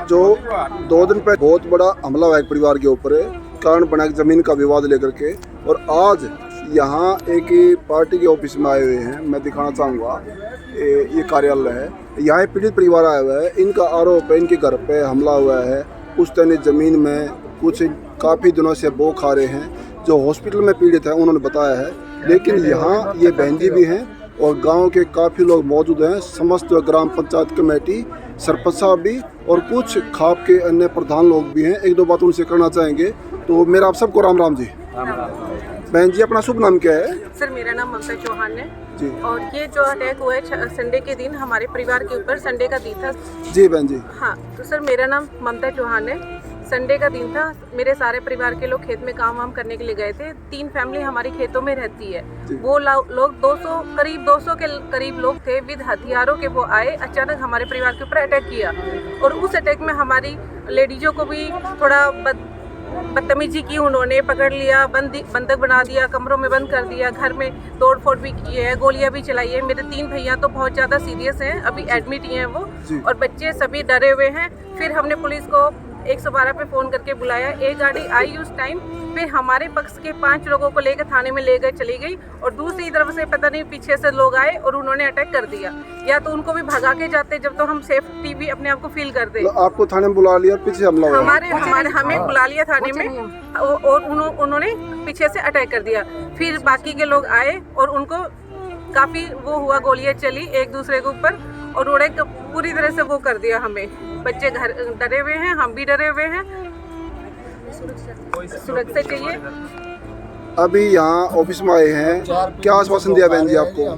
जो 2 दिन पहले बहुत बड़ा हमला हुआ एक परिवार के ऊपर कारण बना जमीन का विवाद लेकर के, और आज यहाँ एक पार्टी के ऑफिस में आए हुए हैं। मैं दिखाना चाहूँगा, ये कार्यालय है, यहाँ पीड़ित परिवार आया हुआ है। इनका आरोप है इनके घर पे हमला हुआ है, उस तरह ज़मीन में कुछ काफ़ी दिनों से बो खा रहे हैं। जो हॉस्पिटल में पीड़ित है उन्होंने बताया है, लेकिन यहाँ ये बहन जी भी हैं और गांव के काफ़ी लोग मौजूद हैं, समस्त ग्राम पंचायत कमेटी, सरपंच साहब भी और कुछ खाप के अन्य प्रधान लोग भी हैं। एक दो बात उनसे करना चाहेंगे। तो मेरा आप सबको राम राम जी। बहन जी, अपना शुभ नाम क्या है? सर, मेरा नाम ममता चौहान है जी। और ये जो अटैक हुआ है संडे के दिन हमारे परिवार के ऊपर, संडे का दिन था। जी बहन जी। हाँ, तो सर मेरा नाम ममता चौहान है। संडे का दिन था, मेरे सारे परिवार के लोग खेत में काम वाम करने के लिए गए थे। 3 फैमिली हमारी खेतों में रहती है। वो लोग 200 के करीब लोग थे विद हथियारों के। वो आए, अचानक हमारे परिवार के ऊपर अटैक किया और उस अटैक में हमारी लेडीजों को भी थोड़ा बदतमीजी की। उन्होंने पकड़ लिया, बंधक बना दिया, कमरों में बंद कर दिया, घर में तोड़ फोड़ भी की है, गोलियां भी चलाई है। मेरे 3 भैया तो बहुत ज़्यादा सीरियस हैं, अभी एडमिट ही हैं वो, और बच्चे सभी डरे हुए हैं। फिर हमने पुलिस को 112 पे फ़ोन करके बुलाया। एक गाड़ी आई उस टाइम, फिर हमारे पक्ष के 5 लोगों को लेकर थाने में ले गए, चली गई, और दूसरी तरफ से पता नहीं पीछे से लोग आए और उन्होंने अटैक कर दिया। या तो उनको भी भगा के जाते जब तो हम सेफ्टी भी अपने आप को फील करते। आपको थाने में बुला लिया, पीछे हमला हुआ? हमें बुला लिया थाने में और उन्होंने पीछे से अटैक कर दिया। फिर बाकी के लोग आए और उनको काफ़ी वो हुआ, गोलियां चली एक दूसरे के ऊपर और उन्होंने पूरी तरह से वो कर दिया हमें। बच्चे घर डरे हुए हैं, हम भी डरे हुए हैं, सुरक्षा चाहिए। अभी यहाँ ऑफिस में आए हैं, क्या आश्वासन दिया बहन जी आपको?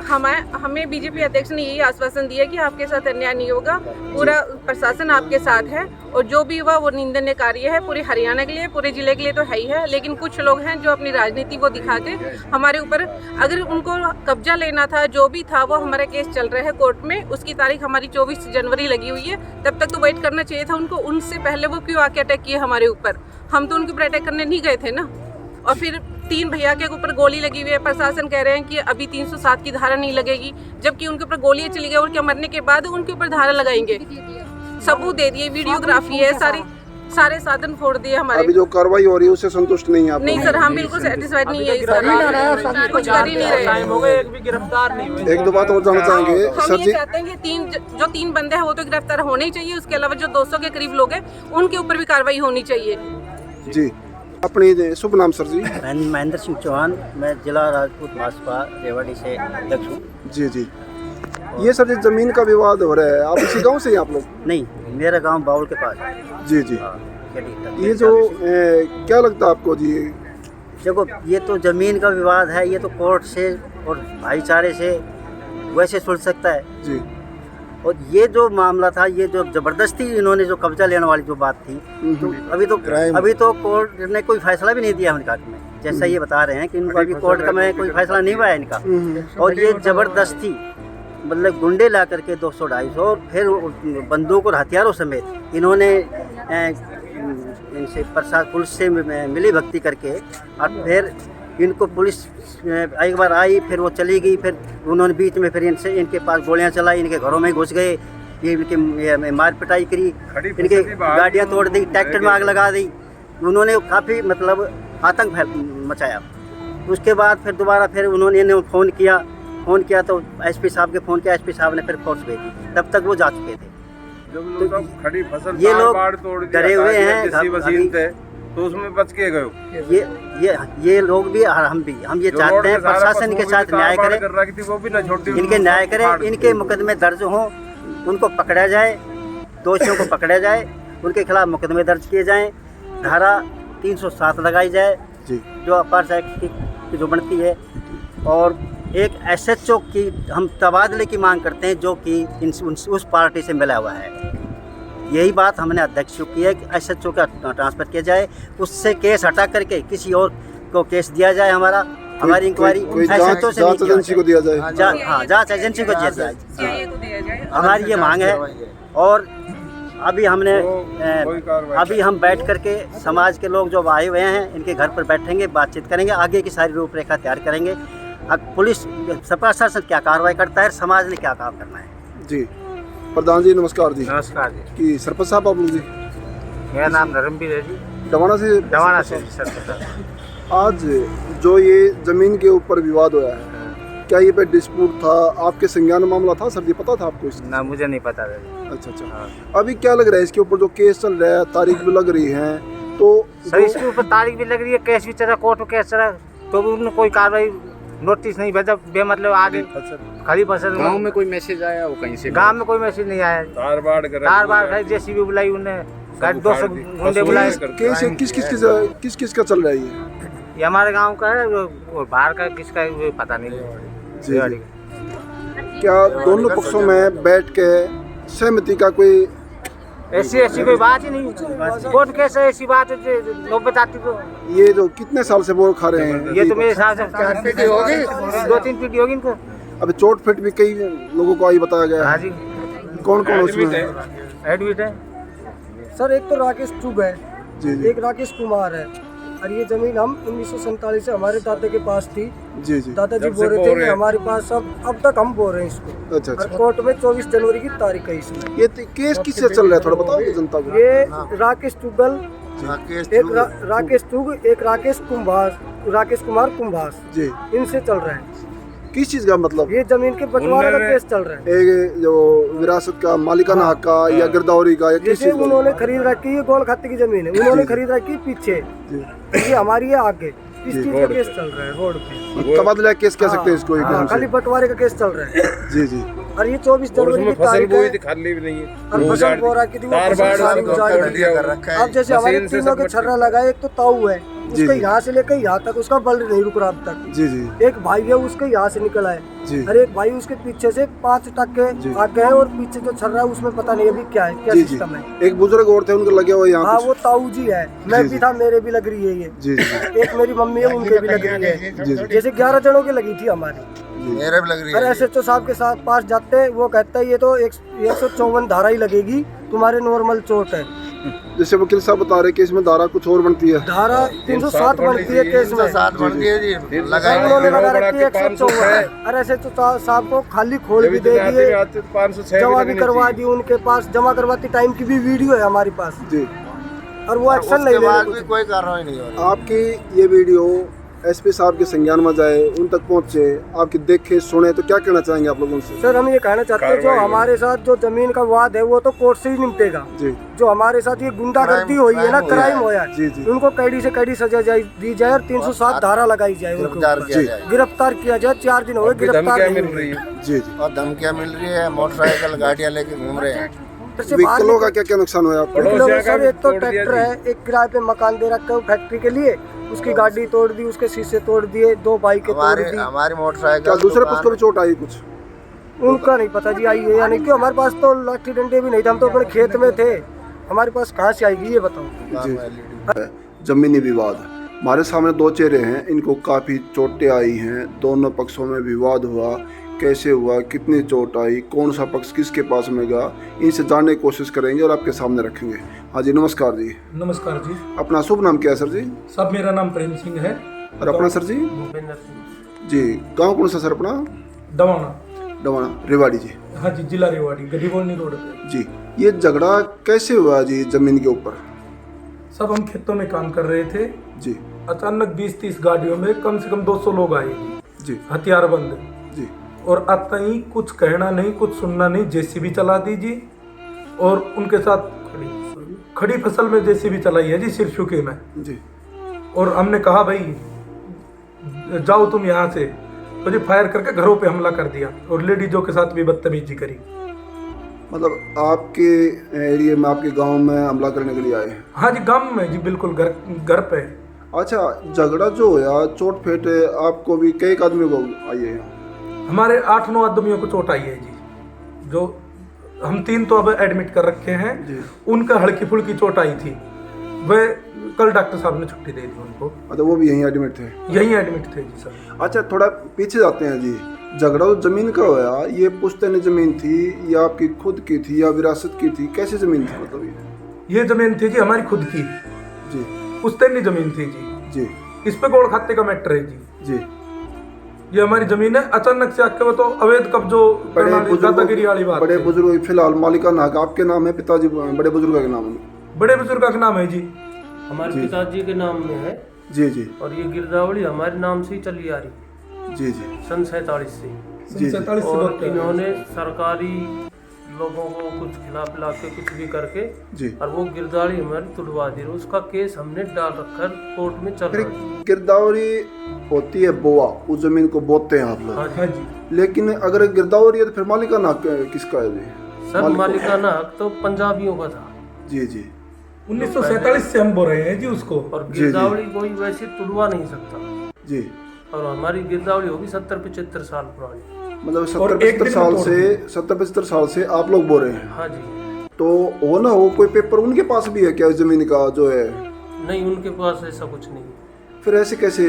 हमें बीजेपी अध्यक्ष ने यही आश्वासन दिया कि आपके साथ अन्याय नहीं होगा, पूरा प्रशासन आपके साथ है और जो भी हुआ वो निंदनीय कार्य है पूरे हरियाणा के लिए, पूरे जिले के लिए तो है ही है। लेकिन कुछ लोग हैं जो अपनी राजनीति वो दिखा के हमारे ऊपर, अगर उनको कब्जा लेना था, जो भी था, वो हमारा केस चल रहा है कोर्ट में, उसकी तारीख हमारी 24 जनवरी लगी हुई है। तब तक तो वेट करना चाहिए था उनको। उनसे पहले वो क्यों आके अटैक किए हमारे ऊपर? हम तो उनके ऊपर अटैक करने नहीं गए थे ना। और फिर 3 भैया के ऊपर गोली लगी हुई है। प्रशासन कह रहे हैं कि अभी 307 की धारा नहीं लगेगी, जबकि उनके ऊपर गोलियां चली गई और क्या मरने के बाद उनके ऊपर धारा लगाएंगे। सबूत दे दिए, वीडियोग्राफी है, सारे साधन फोड़ दिए हमारे। अभी जो कार्रवाई हो रही है उससे संतुष्ट नहीं है आप? नहीं सर, हम बिल्कुल सेटिस्फाइड नहीं है, कुछ कर ही नहीं रहे। एक भी गिरफ्तार नहीं हुए। एक दो बात और जानना चाहेंगे हम ये चाहते हैं कि जो 3 बंदे हैं वो तो गिरफ्तार होने ही चाहिए। उसके अलावा जो 200 के करीब लोग हैं उनके ऊपर भी कार्रवाई होनी चाहिए। जी, अपनी शुभ नाम सर जी? महेंद्र सिंह चौहान, मैं जिला राजपूत भाजपा रेवाड़ी से अध्यक्ष हूँ। जी जी। ये सर जमीन का विवाद हो रहा है, आप इसी गांव से हैं आप लोग? नहीं, मेरा गांव बाउल के पास है। जी जी। ये जो क्या लगता है आपको जी? देखो, ये तो ज़मीन का विवाद है, ये तो कोर्ट से और भाईचारे से वैसे सुलझ सकता है जी। और ये जो मामला था, ये जो ज़बरदस्ती इन्होंने जो कब्जा लेने वाली जो बात थी, तो अभी तो कोर्ट ने कोई फैसला भी नहीं दिया उनका में। जैसा ये बता रहे हैं कि इनको अभी कोर्ट का में कोई फैसला नहीं हुआ है इनका। और ये ज़बरदस्ती मतलब गुंडे ला करके 200-250 और फिर बंदूक और हथियारों समेत इन्होंने इनसे पुलिस से मिली भक्ति करके, और फिर इनको पुलिस एक बार आई, फिर वो चली गई, फिर उन्होंने बीच में फिर इनके पास गोलियां चलाई, इनके घरों में घुस गए, ये इनके मार पिटाई करी, इनके गाड़ियां तोड़ दी, ट्रैक्टर में आग लगा दी। उन्होंने काफ़ी मतलब आतंक मचाया। उसके बाद फिर दोबारा फिर उन्होंने फ़ोन किया तो एसपी साहब के फ़ोन किया, एसपी साहब ने फिर फोर्स भेजी। तब तक वो जा चुके थे। तो खड़ी फसल ये लोग डरे हुए हैं, तो उसमें बच के गए। ये लोग भी और हम ये चाहते हैं प्रशासन के साथ न्याय करें, वो भी ना छोटी, इनके न्याय करें, इनके मुकदमे दर्ज हों, उनको पकड़ा जाए, दोषियों को पकड़ा जाए, उनके खिलाफ मुकदमे दर्ज किए जाएं, धारा 307 लगाई जाए जो अपार एक्ट की जो बनती है, और एक SHO की हम तबादले की मांग करते हैं जो कि उस पार्टी से मिला हुआ है। यही बात हमने अध्यक्ष को की है कि SHO का ट्रांसफ़र किया जाए, उससे केस हटा करके किसी और को केस दिया जाए। हमारी इंक्वायरी SHO से जांच एजेंसी को दिया जाए। हाँ, जांच एजेंसी को दिया जाए, हमारी ये मांग है। और अभी हम बैठ करके समाज के लोग जो आए हुए हैं इनके घर पर बैठेंगे, बातचीत करेंगे, आगे की सारी रूपरेखा तैयार करेंगे। अब पुलिस प्रशासन क्या कार्रवाई करता है, समाज ने क्या काम करना है। जी, प्रधान जी नमस्कार जी। नमस्कार जी, कि सरपंच साहब आप लोग जी मेरा नाम धर्मवीर है जी, डवाना से डवाना से जी, सर। आज जो ये जमीन के ऊपर विवाद हुआ है, क्या ये पे डिस्प्यूट था, आपके संज्ञान में मामला था सर जी, पता था आपको इसका? ना मुझे नहीं पता था। अच्छा। हाँ। अभी क्या लग रहा है इसके ऊपर जो केस चल रहा है, तारीख भी लग रही है, तो सर इसके ऊपर तारीख भी लग रही है, केस भी चल रहा, कोर्ट में केस चल रहा, तो भी उन्होंने कोई कार्रवाई नोटिस नहीं भेजा, बेमतलब आगे खड़ी फसल। गांव में कोई मैसेज आया वो कहीं से? गांव में कोई मैसेज नहीं आया। तार बाड़ जेसीबी बुलाई उन्हें, गाड़ी 200 गुंडे बुलाए। केस किस किस का चल रहा है ये हमारे गांव का है और बाहर का किसका है वो पता नहीं। जी। क्या दोनों पक्षों में बैठ के सहमति का कोई ऐसी कोई बात ही नहीं, कोर्ट कैसे ऐसी बात नौबत आती तो। ये जो कितने साल से बोल खा रहे हैं? ये तो मेरे हिसाब से 2-3 पीढ़ी होगी इनको। अभी चोट फिट भी कई लोगों को आई बताया गया हाँ है। जी, कौन उसमें एडमिट है। सर एक तो राकेश चुग है, जी। एक राकेश कुमार है, और ये जमीन हम 1947 से हमारे दादा के पास थी। जी। दादाजी बोल रहे थे कि हमारे पास अब तक हम बोल रहे हैं इसको। अच्छा। और कोर्ट में 24 जनवरी की तारीख है इसमें। ये केस किससे चल रहा है, थोड़ा बताओ जनता को। ये राकेश चुगल, एक राकेश चुग, एक राकेश कुमार कुंभास, जी, इनसे चल रहा है। किस चीज का मतलब? ये जमीन के बंटवारे का केस चल रहा है। एक जो विरासत का, मालिकाना हक का या गिरदावरी का, या किस जैसे चीज का? उन्होंने खरीद रखी है गोल खाते की जमीन है, उन्होंने खरीद रखी है पीछे, ये हमारी है आगे। इस चीज का केस चल रहा है रोड पे। तबादला केस कह सकते हैं इसको एक नाम खाली से। बंटवारे का केस चल रहा है। जी। और ये 24 जनवरी की तारीख है। खाली भी नहीं है, और फसल बोरा की थी, वो फसल सारी उजाड़ दी। अब जैसे हमारे तीनों के छर्रा लगा, एक तो ताऊ है, उसके यहाँ से लेकर यहाँ तक उसका बल नहीं रुक रहा अब तक। जी। एक भाई है उसके यहाँ से निकला है, जी। और एक भाई उसके पीछे से 5 टक्के आगे है, और पीछे जो छर्रा है उसमें पता नहीं अभी क्या है, क्या सिस्टम है। एक बुजुर्ग और थे, उनके लगे हुए यहाँ हाँ कुछ? वो ताऊ जी है, मैं भी था, मेरे भी लग रही है ये। जी। एक मेरी मम्मी है, उनके भी लग रही है। जैसे 11 जनों की लगी थी हमारी। मेरे भी लग रही अरे SHO साहब के साथ पास जाते हैं, वो कहता है ये तो 154 धारा ही लगेगी, तुम्हारे नॉर्मल चोट है। जैसे वकील साहब बता रहे कि इसमें धारा कुछ और बनती है। धारा 307 बनती है केस में, 7 बनती है जी, उन्होंने लगा रखी है 154। अरे SHO साहब को खाली खोल भी दे दिए, जमा भी करवा दी, उनके पास जमा करवाती टाइम की भी वीडियो है हमारे पास जी। और वो एक्शन नहीं ले रहे। कोई कार्रवाई नहीं हो रही। आपकी ये वीडियो SP साहब के संज्ञान में जाए, उन तक पहुंचे, आपकी देखे सुने, तो क्या कहना चाहेंगे आप लोगों से? सर हम ये कहना चाहते हैं, जो हमारे साथ जो जमीन का विवाद है वो तो कोर्ट से ही निपटेगा। जी। जो हमारे साथ ये गुंडागर्दी हुई है ना, क्राइम हुआ है, जी। उनको कड़ी से कड़ी सजा दी जाए और 307 धारा लगाई जाए, उनको गिरफ्तार किया जाए। 4 दिन हो गए गिरफ्तार नहीं हुए। जी। और धमकियाँ मिल रही है, मोटरसाइकिल गाड़ियाँ लेके घूम रहे हैं। व्हीकलों का क्या नुकसान हुआ आपको? सर एक तो ट्रैक्टर है, एक किराए पे मकान दे रखा है फैक्ट्री के लिए, उसकी गाड़ी तोड़ दी, उसके शीशे तोड़ दिए, 2 बाइकें तोड़ दी। हमारी मोटरसाइकिल। क्या दूसरे पक्ष को भी चोट आई कुछ? उनका नहीं पता जी आई है या नहीं, क्यों हमारे पास तो लाठी डंडे भी नहीं थे, हम तो अपने खेत में थे, हमारे पास कहाँ से आएगी ये बताओ। जमीनी विवाद, हमारे सामने 2 चेहरे हैं, इनको काफ़ी चोटें आई हैं, दोनों पक्षों में विवाद हुआ, कैसे हुआ, कितनी चोट आई, कौन सा पक्ष किसके पास में गया, इनसे जानने की कोशिश करेंगे और आपके सामने रखेंगे। हाँ जी नमस्कार जी। नमस्कार जी। अपना शुभ नाम क्या है सर जी? सब मेरा नाम प्रेम सिंह है। और अपना सर जी? भूपेंद्र सिंह जी। गांव कौन सा सर अपना? डवाना, रेवाड़ी जी। हाँ जी, जिला रेवाड़ी, गरीबोनी रोड पे। जी। ये झगड़ा कैसे हुआ जी जमीन के ऊपर? सब हम खेतों में काम कर रहे थे जी। अचानक 20-30 गाड़ियों में कम से कम 200 लोग आए जी, हथियारबंद जी। और आता ही कुछ कहना नहीं, कुछ सुनना नहीं, जेसीबी चला दीजिए, और उनके साथ खड़ी फसल में जेसीबी चलाई है जी, सिरसुके में जी। और हमने कहा भाई जाओ तुम यहाँ से, तो जी फायर करके घरों पे हमला कर दिया और लेडीजों के साथ भी बदतमीजी करी। मतलब आपके एरिया में, आपके गांव में हमला करने के लिए आए? हाँ जी, गांव में जी, बिल्कुल घर पे। अच्छा, झगड़ा जो होया, चोट फेट आपको भी कई आदमी को आई है? हमारे 8-9 आदमियों को चोट आई है जी, जो हम 3 तो अब एडमिट कर रखे हैं, उनका हल्की फुल्की चोट आई थी, वह कल डॉक्टर साहब ने छुट्टी दे दी उनको। अच्छा, वो भी यहीं एडमिट थे? यहीं एडमिट थे जी सर। अच्छा, थोड़ा पीछे जाते हैं जी। झगड़ा तो जमीन का होया, ये पुश्तैनी जमीन थी या आपकी खुद की थी या विरासत की थी, कैसी जमीन थी मतलब? ये जमीन थी जी हमारी खुद की जी। पुश्तैनी जमीन थी जी। जी। इस पे गोड़ खाते का मैटर है जी। जी। ये हमारी जमीन है, अचानक से आके वो तो अवैध कब्जो करना, दादागिरी वाली बात। बड़े बुजुर्ग फिलहाल मालिकाना हक आपके नाम है, पिताजी बड़े बुजुर्ग के नाम है? बड़े बुजुर्ग का नाम है जी, हमारे पिताजी के नाम में है जी जी। और ये गिरदावड़ी हमारे नाम से ही चली आ रही जी जी सन 47 से। जी, 47 से और वक्त है। इन्होंने सरकारी लोगों को कुछ खिला पिला के कुछ भी करके जी। और वो गिरदावड़ी हमारी तुड़वा दी। उसका केस हमने डाल रखा है, कोर्ट में चल फिर रहा है। गिरदावरी होती है बोआ, उस जमीन को बोते हैं आप लोग, हाँ हाँ जी जी। लेकिन अगर गिरदावरी है तो फिर मालिकाना हक किसका है जी? सर, मालिकाना हक तो पंजाबियों का था जी जी 1947 से हम बोल रहे हैं जी उसको। और गिरदावड़ी कोई वैसे तुड़वा नहीं सकता। जी। और हमारी गिरदावड़ी होगी 70-75 साल पुरानी। मतलब और एक दिन में 70-75 साल से आप लोग बोल रहे हैं। हाँ जी। तो हो ना हो कोई पेपर उनके पास भी है क्या जमीन का जो है? नहीं, उनके पास ऐसा कुछ नहीं। फिर ऐसे कैसे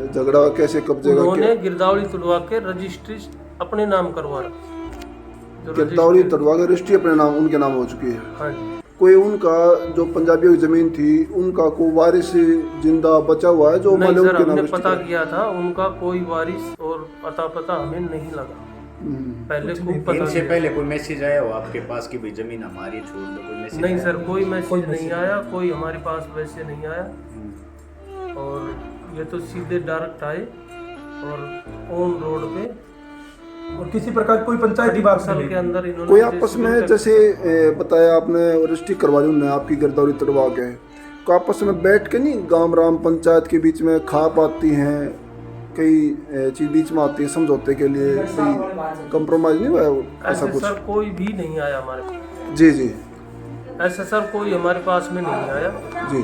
झगड़ा, कैसे कब्जे का? उन्होंने गिरदावड़ी तुड़वा के रजिस्ट्री अपने नाम करवा रखी। जो गिरदावरी रजिस्ट्री- तड़वा के रजिस्ट्री अपने नाम, उनके नाम हो चुकी है। हाँ जी। कोई उनका जो पंजाबियों की जमीन थी उनका कोई वारिस जिंदा बचा हुआ है जो नहीं माले सर, उनके नाम हमने रजिस्ट्री पता है? किया था, उनका कोई वारिस और अता पता हमें नहीं लगा। पहले खूब पता इनसे किया। पहले कोई मैसेज आया हो आपके पास कि भाई जमीन हमारी छोड़ दो, कोई मैसेज? नहीं सर, कोई मैसेज नहीं आया, कोई हमारे पास वैसे नहीं आया। और ये तो सीधे डायरेक्ट आए और ऑन रोड पे और किसी प्रकार कोई पंचायती बात साल नहीं के अंदर इन्होंने कोई आपस में जैसे बताया आपने रजिस्ट्री करवा ली उन्होंने आपकी गिरदावरी तड़वा के, तो आपस में बैठ के नहीं गांव राम पंचायत के बीच में खाप आती हैं, कई चीज बीच में आती है समझौते के लिए, कोई कंप्रोमाइज नहीं हुआ ऐसा ऐसे कुछ? सर कोई भी नहीं आया हमारे पास। जी जी ऐसा सर कोई हमारे पास में नहीं आया जी।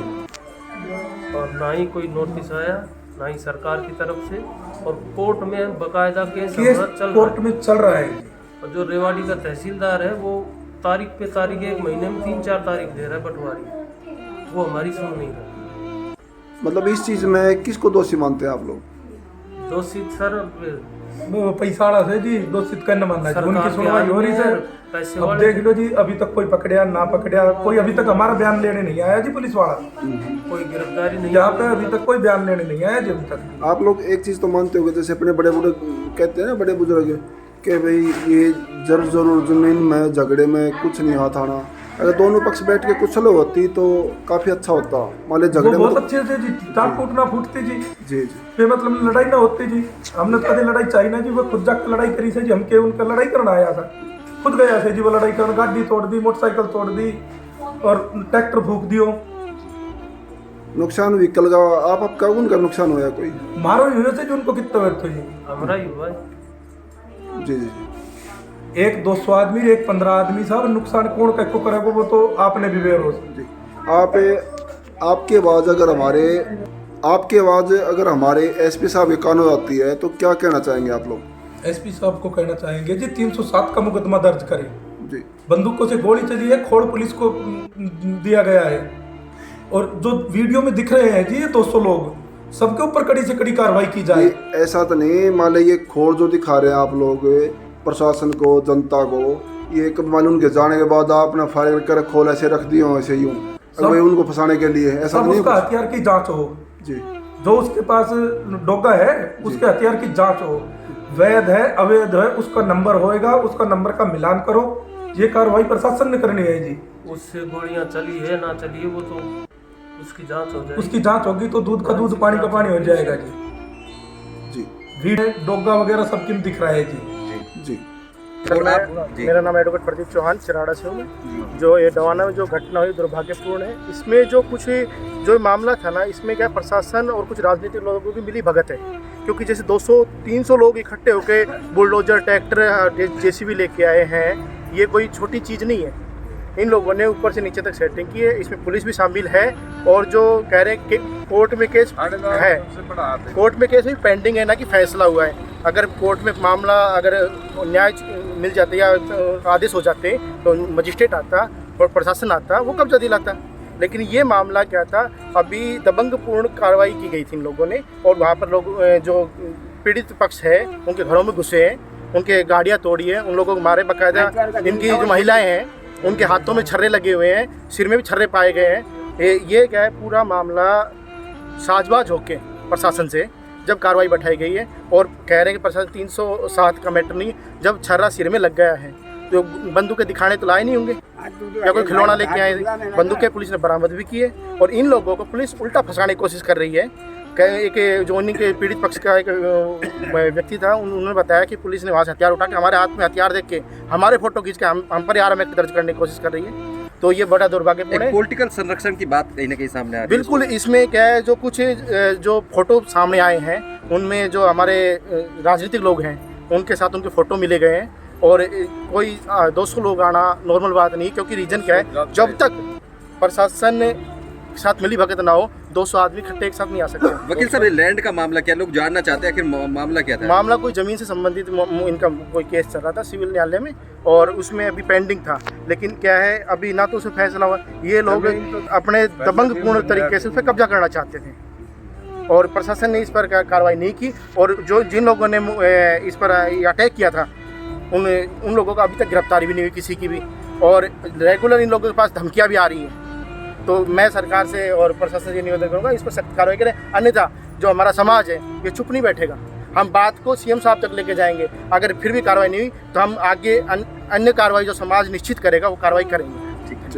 और ना ही कोई नोटिस आया, ना ही सरकार की तरफ से। और कोर्ट में बकायदा केस हमारा चल कोर्ट रहा है। में चल रहा है। और जो रेवाड़ी का तहसीलदार है वो तारीख पे तारीख, एक महीने में 3-4 तारीख दे रहा है बंटवारी, वो हमारी सुन नहीं रहा। मतलब इस चीज में किसको दोषी मानते हैं आप लोग? दोषी सर वो पैसाड़ा से जी दोषित करना मानना है, उनकी सरकार सुनवाई हो रही सर। पैसे अब वाले देख लो जी, अभी तक कोई पकड़या ना पकड़या, कोई अभी तक हमारा बयान लेने नहीं आया जी पुलिस वाला। कोई गिरफ्तारी नहीं। यहाँ पे अभी तक कोई बयान लेने नहीं आया जी अभी तक। आप लोग एक चीज़ तो मानते होगे, जैसे अपने बड़े बुजुर्ग कहते हैं ना, बड़े बुजुर्ग कि भाई ये जरूर जमीन में झगड़े में कुछ नहीं हाथ आना, अगर दोनों पक्ष बैठ के कुछ चलो होती तो काफ़ी अच्छा होता। मान लीजिए झगड़े में बहुत तो अच्छे से जी टाट फूट ना फूटती जी, जी जी मतलब लड़ाई ना होती जी। हमने तो कभी लड़ाई चाहिए ना जी, वो खुद जाकर लड़ाई करी से जी, हमके उनका लड़ाई करना आया था, खुद गया से जी वो लड़ाई कर, गाड़ी तोड़ दी, मोटरसाइकिल तोड़ दी और ट्रैक्टर फूक दियो। नुकसान व्हीकल का आपका उनका नुकसान होया कोई? मारो ही हुए से जी उनको कितना व्यर्थ हुई। हमारा ही हुआ है। जी जी जी। एक 200 आदमी, एक 15 आदमी साहब, नुकसान कौन को करेगा वो तो आपने भी बेर हो। जी आपकी आवाज़ अगर हमारे एसपी साहब के कान हो जाती है तो क्या कहना चाहेंगे आप लोग? एसपी साहब को कहना चाहेंगे जी 307 का मुकदमा दर्ज करें। जी बंदूकों से गोली चली है, खोड़ पुलिस को दिया गया है। और जो वीडियो में दिख रहे हैं जी ये 200 लोग, सबके ऊपर कड़ी से कड़ी कार्रवाई की जाए। ये ऐसा तो नहीं मान लीजिए खोड़ जो दिखा रहे हैं आप लोग प्रशासन को, जनता को, ये कभी मालूम उनके जाने के बाद आपने फायर कर खोल ऐसे रख दिए हो ऐसे यूं अगर उनको फंसाने के लिए, ऐसा सब नहीं? उसका हथियार की जांच हो जी। जो उसके पास डोगा है उसके हथियार की जांच हो, वैध है अवैध है उसका नंबर होएगा, उसका नंबर का मिलान करो। ये कार्रवाई प्रशासन ने करनी है जी। उससे गोलियां चली है ना चली है वो तो उसकी जांच हो जाएगी। उसकी जांच होगी तो दूध का दूध पानी का पानी हो जाएगा जी। जी वीडियो डोगा वगैरह सब किन दिख रहा है जी। जी मेरा नाम एडवोकेट प्रदीप चौहान, चिराड़ा से हूँ मैं। जो ये डवाना में जो घटना हुई दुर्भाग्यपूर्ण है। इसमें जो कुछ जो मामला था ना, इसमें क्या प्रशासन और कुछ राजनीतिक लोगों की मिली भगत है। क्योंकि जैसे 200-300 लोग इकट्ठे होकर बुलडोजर, ट्रैक्टर, जेसीबी लेके आए हैं, ये कोई छोटी चीज़ नहीं है। इन लोगों ने ऊपर से नीचे तक सेटिंग की है, इसमें पुलिस भी शामिल है। और जो कह रहे हैं कि कोर्ट में केस है, कोर्ट में केस भी पेंडिंग है ना कि फैसला हुआ है। अगर कोर्ट में मामला अगर न्याय मिल जाते या आदेश हो जाते तो मजिस्ट्रेट आता और प्रशासन आता, वो कब्जा दिलाता। लेकिन ये मामला क्या था, अभी दबंगपूर्ण कार्रवाई की गई थी इन लोगों ने। और वहाँ पर लोग जो पीड़ित पक्ष है उनके घरों में घुसे हैं, उनके गाड़ियाँ तोड़ी हैं, उन लोगों को मारे। बाकायदा इनकी जो महिलाएं हैं उनके हाथों में छर्रे लगे हुए हैं, सिर में भी छर्रे पाए गए हैं। ये क्या है, पूरा मामला साजबाज होके प्रशासन से जब कार्रवाई बैठाई गई है और कह रहे हैं कि प्रशासन 307 का मैटर नहीं, जब छर्रा सिर में लग गया है तो बंदूकें दिखाने तो लाए नहीं होंगे या कोई खिलौना लेके आए। बंदूकें पुलिस ने बरामद भी की है और इन लोगों को पुलिस उल्टा फंसाने की कोशिश कर रही है। एक जो उन्हीं के पीड़ित पक्ष का एक व्यक्ति था, उन्होंने बताया कि पुलिस ने वहाँ से हथियार उठा के हमारे हाथ में हथियार देख के हमारे फोटो खींच के हम पर आरएम एक्ट दर्ज करने की कोशिश कर रही है। तो ये बड़ा दुर्भाग्यपूर्ण है। पॉलिटिकल संरक्षण की बात कहीं ना कहीं सामने आ रही है। बिल्कुल, इसमें क्या है, जो कुछ जो फोटो सामने आए हैं उनमें जो हमारे राजनीतिक लोग हैं उनके साथ उनके फोटो मिले गए हैं और कोई 200 लोग आना नॉर्मल बात नहीं, क्योंकि रीजन क्या है, जब तक प्रशासन के साथ मिली भगत ना हो 200 आदमी इकट्ठे एक साथ नहीं आ सकते। वकील साहब, लैंड का मामला क्या, लोग जानना चाहते हैं आखिर मामला क्या था? मामला कोई ज़मीन से संबंधित इनका कोई केस चल रहा था सिविल न्यायालय में और उसमें अभी पेंडिंग था, लेकिन क्या है अभी ना तो उसमें फैसला हुआ। ये लोग अपने दबंगपूर्ण तरीके से उस पर कब्जा करना चाहते थे और प्रशासन ने इस पर कार्रवाई नहीं की और जिन लोगों ने इस पर अटैक किया था उन लोगों का अभी तक गिरफ्तारी भी नहीं हुई किसी की भी, और रेगुलर इन लोगों के पास धमकियाँ भी आ रही हैं। तो मैं सरकार से और प्रशासन से निवेदन करूँगा इस पर सख्त कार्रवाई करें, अन्यथा जो हमारा समाज है ये चुप नहीं बैठेगा। हम बात को सीएम साहब तक लेके जाएंगे, अगर फिर भी कार्रवाई नहीं हुई तो हम आगे अन्य कार्रवाई जो समाज निश्चित करेगा वो कार्रवाई करेंगे।